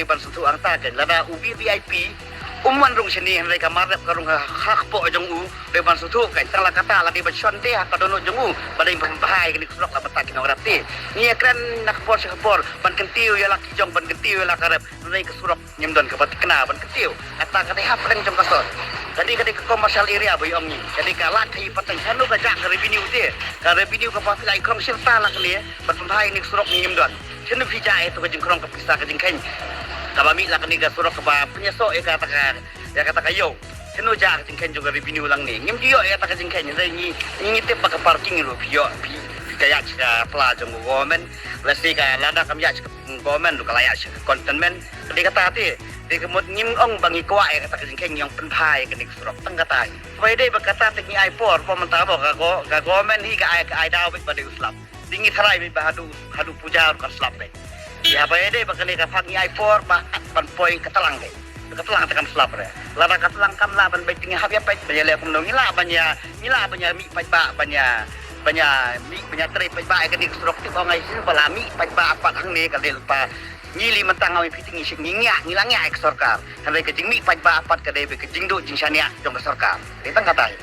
Ban sutu ang taken lada ubi VIP umman rung sini henry kamarep karung hak po jong u de ban sutu kai tala kata lagi ban shonte hak kadono jong u badai bahai kini surok la batakin orang ti ni kran nak por sekapor ban kentiu ya laki jong ban kentiu ya lakarep henry ke surok nyemdon ke bat kena ban kentiu kata kata hap reng jong kasot jadi ke commercial area boy om ni jadi kala kai patang hanu ka jak revenue ti ka revenue ka pa lai krong sirta la kali ban bahai ni surok nyemdon sini pija itu kajing krong kapisa kajing keng kabami lah kaniga surok kaba penyesok ya kata kayo seno ja jingken juga revenue lang ni ngim dio ya kata jingken ni ngitip pa parking ro pio kaya ka pla jong government lasi ka lada kam ya government lu kalaya containment di kata ti di kemut ngim ong bangi kwa ya kata jingken yang penpai kanik surok tang kata pai dei berkata tekni i4 pementah ka government hi ka ai daw bik pada uslam tinggi sarai mi hadu puja kan slap deh ya apa deh bakal ka phang ai for ma ban poi katalang deh katalang tekan slap deh lada katalang kam la ban baiting hab ya pet banya le kum ngila banya mi pai ba banya mi banya tre pai ba ka dik surok ti ba ngai sin bala mi pai ba apa hang ni ka del pa ngili mentang awi piting ising ngilangnya ek sarkar sampai ke jing mi pai ba apat ka debe ke jing do jing syania jong ka sarkar ditang katai